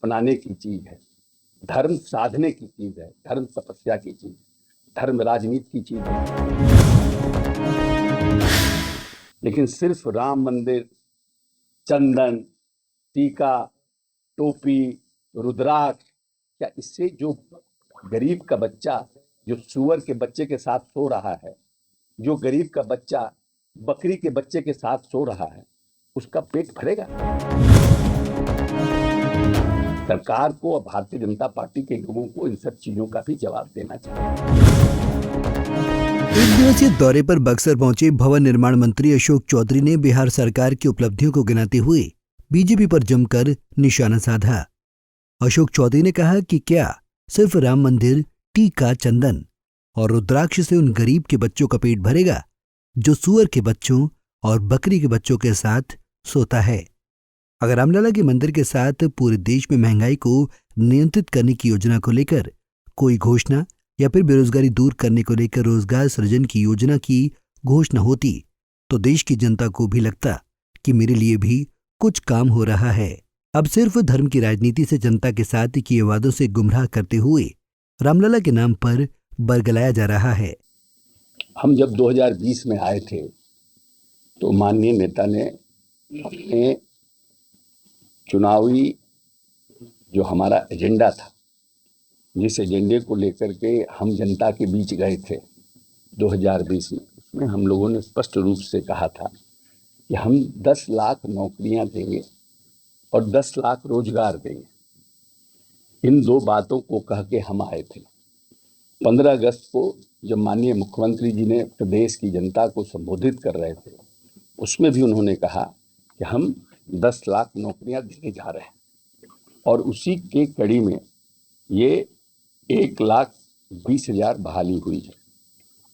अपनाने की चीज है, धर्म साधने की चीज है, धर्म तपस्या की चीज, धर्म राजनीति की चीज है। लेकिन सिर्फ राम मंदिर, चंदन, टीका, टोपी, रुद्राक्ष, क्या इससे जो गरीब का बच्चा जो सुअर के बच्चे के साथ सो रहा है, जो गरीब का बच्चा बकरी के बच्चे के साथ सो रहा है, उसका पेट भरेगा? सरकार को और भारतीय जनता पार्टी के लोगों को इन सब चीजों का भी जवाब देना चाहिए। एक दिवसीय दौरे पर बक्सर पहुंचे भवन निर्माण मंत्री अशोक चौधरी ने बिहार सरकार की उपलब्धियों को गिनाते हुए बीजेपी पर जमकर निशाना साधा। अशोक चौधरी ने कहा कि क्या सिर्फ राम मंदिर, टीका, चंदन और रुद्राक्ष से उन गरीब के बच्चों का पेट भरेगा जो सुअर के बच्चों और बकरी के बच्चों के साथ सोता है? अगर रामलला के मंदिर के साथ पूरे देश में महंगाई को नियंत्रित करने की योजना को लेकर कोई घोषणा या फिर बेरोजगारी दूर करने को लेकर रोजगार सृजन की योजना की घोषणा होती तो देश की जनता को भी लगता कि मेरे लिए भी कुछ काम हो रहा है। अब सिर्फ धर्म की राजनीति से जनता के साथ किए वादों से गुमराह करते हुए रामलला के नाम पर बरगलाया जा रहा है। हम जब 2020 में आए थे तो माननीय नेता ने अपने चुनावी जो हमारा एजेंडा था, जिस एजेंडे को लेकर के हम जनता के बीच गए थे 2020 में, उसमें हम लोगों ने स्पष्ट रूप से कहा था कि हम 10 लाख नौकरियां देंगे और 10 लाख रोजगार देंगे। इन दो बातों को कह के हम आए थे। 15 अगस्त को जब माननीय मुख्यमंत्री जी ने प्रदेश की जनता को संबोधित कर रहे थे, उसमें भी उन्होंने कहा कि हम 10 लाख नौकरियां देने जा रहे हैं, और उसी के कड़ी में ये 1,20,000 बहाली हुई है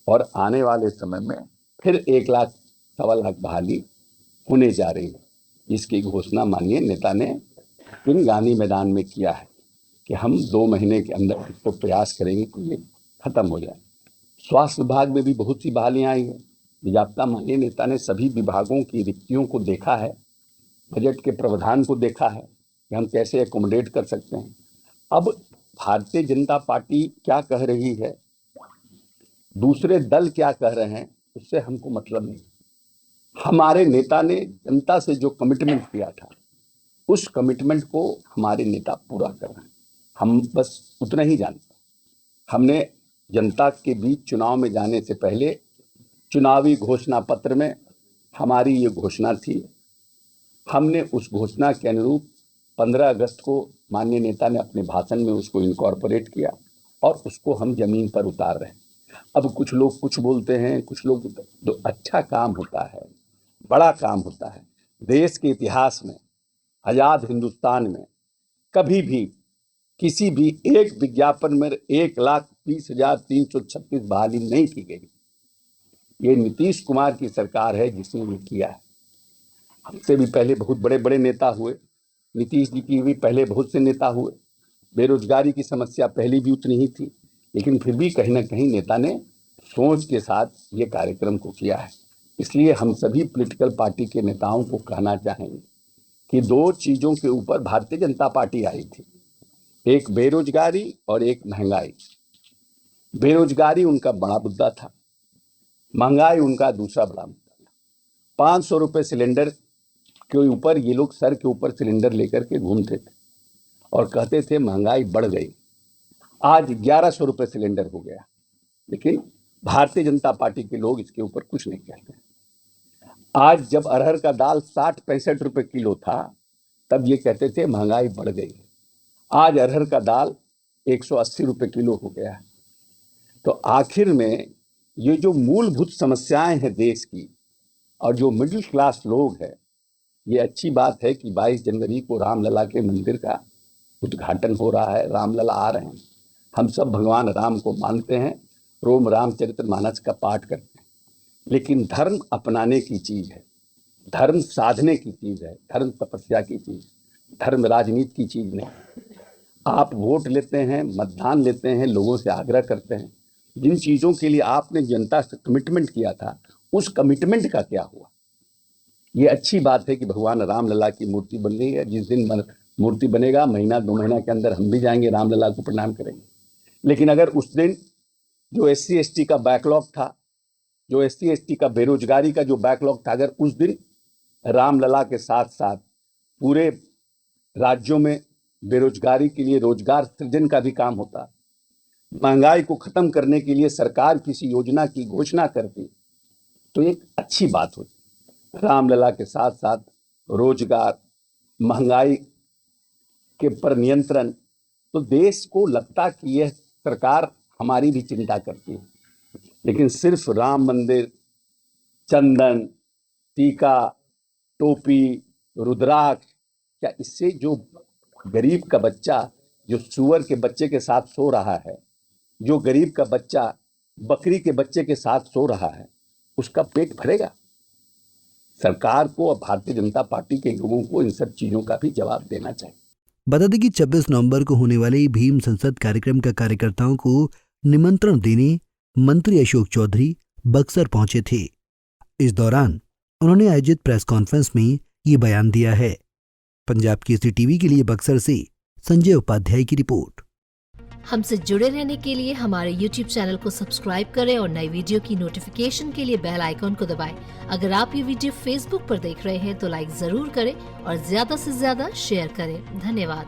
और आने वाले समय में फिर 1 लाख, 1.25 लाख बहाली होने जा रही है, जिसकी घोषणा माननीय नेता ने इन गांधी मैदान में किया है कि हम 2 महीने के अंदर इसको प्रयास करेंगे कि ये खत्म हो जाए। स्वास्थ्य विभाग में भी बहुत सी बहालियां आई हैं। जाब्ता माननीय नेता ने सभी विभागों की रिक्तियों को देखा है, बजट के प्रावधान को देखा है कि हम कैसे एकोमोडेट कर सकते हैं। अब भारतीय जनता पार्टी क्या कह रही है, दूसरे दल क्या कह रहे हैं, उससे हमको मतलब नहीं। हमारे नेता ने जनता से जो कमिटमेंट किया था, उस कमिटमेंट को हमारे नेता पूरा कर रहे हैं। हम बस उतना ही जानते हैं। हमने जनता के बीच चुनाव में जाने से पहले चुनावी घोषणा पत्र में हमारी ये घोषणा थी। हमने उस घोषणा के अनुरूप 15 अगस्त को माननीय नेता ने अपने भाषण में उसको इनकॉर्पोरेट किया और उसको हम जमीन पर उतार रहे हैं। अब कुछ लोग कुछ बोलते हैं, कुछ लोग जो अच्छा काम होता है, बड़ा काम होता है, देश के इतिहास में, आजाद हिंदुस्तान में कभी भी किसी भी एक विज्ञापन में 1,20,336 बहाली नहीं की गई। ये नीतीश कुमार की सरकार है जिसने ये किया है। हमसे भी पहले बहुत बड़े बड़े नेता हुए, नीतीश जी की भी पहले बहुत से नेता हुए। बेरोजगारी की समस्या पहले भी उतनी ही थी, लेकिन फिर भी कहीं ना कहीं नेता ने सोच के साथ ये कार्यक्रम को किया है। इसलिए हम सभी पॉलिटिकल पार्टी के नेताओं को कहना चाहेंगे कि 2 चीज़ों के ऊपर भारतीय जनता पार्टी आई थी, एक बेरोजगारी और एक महंगाई। बेरोजगारी उनका बड़ा मुद्दा था, महंगाई उनका दूसरा बड़ा मुद्दा था। 500 रुपये सिलेंडर के ऊपर ये लोग सर के ऊपर सिलेंडर लेकर के घूमते थे और कहते थे महंगाई बढ़ गई। आज 1100 रुपये सिलेंडर हो गया, लेकिन भारतीय जनता पार्टी के लोग इसके ऊपर कुछ नहीं कहते। आज जब अरहर का दाल 60-65 रुपये किलो था, तब ये कहते थे महंगाई बढ़ गई। आज अरहर का दाल 180 रुपये किलो हो गया है। तो आखिर में ये जो मूलभूत समस्याएं हैं देश की, और जो मिडिल क्लास लोग हैं, ये अच्छी बात है कि 22 जनवरी को रामलला के मंदिर का उद्घाटन हो रहा है, रामलला आ रहे हैं। हम सब भगवान राम को मानते हैं, रोम रामचरितमानस का पाठ करते हैं, लेकिन धर्म अपनाने की चीज़ है, धर्म साधने की चीज़ है, धर्म तपस्या की चीज़, धर्म राजनीति की चीज़ नहीं। आप वोट लेते हैं, मतदान लेते हैं, लोगों से आग्रह करते हैं, जिन चीज़ों के लिए आपने जनता से कमिटमेंट किया था, उस कमिटमेंट का क्या हुआ? ये अच्छी बात है कि भगवान रामलला की मूर्ति बन रही है। जिस दिन मूर्ति बनेगा, महीना 2 महीना के अंदर हम भी जाएंगे, रामलला को प्रणाम करेंगे। लेकिन अगर उस दिन जो SC/ST का बैकलॉग था, जो SC/ST का बेरोजगारी का जो बैकलॉग था, अगर उस दिन रामलला के साथ साथ पूरे राज्यों में बेरोजगारी के लिए रोजगार सृजन का भी काम होता, महंगाई को खत्म करने के लिए सरकार किसी योजना की घोषणा करती, तो एक अच्छी बात होती। रामलला के साथ साथ रोजगार, महंगाई के पर नियंत्रण, तो देश को लगता कि यह सरकार हमारी भी चिंता करती है। लेकिन सिर्फ राम मंदिर, चंदन, टीका, टोपी, रुद्राक्ष, क्या इससे जो गरीब का बच्चा जो सूअर के बच्चे के साथ सो रहा है, जो गरीब का बच्चा बकरी के बच्चे के साथ सो रहा है, उसका पेट भरेगा? सरकार को और भारतीय जनता पार्टी के लोगों को इन सब चीजों का भी जवाब देना चाहिए। बता दें कि 26 नवंबर को होने वाले भीम संसद कार्यक्रम का कार्यकर्ताओं को निमंत्रण देने मंत्री अशोक चौधरी बक्सर पहुंचे थे। इस दौरान उन्होंने आयोजित प्रेस कॉन्फ्रेंस में ये बयान दिया है। पंजाब केसरी टीवी के लिए बक्सर से संजय उपाध्याय की रिपोर्ट। हमसे जुड़े रहने के लिए हमारे YouTube चैनल को सब्सक्राइब करें और नई वीडियो की नोटिफिकेशन के लिए बेल आइकॉन को दबाएं। अगर आप ये वीडियो Facebook पर देख रहे हैं तो लाइक जरूर करें और ज्यादा से ज्यादा शेयर करें। धन्यवाद।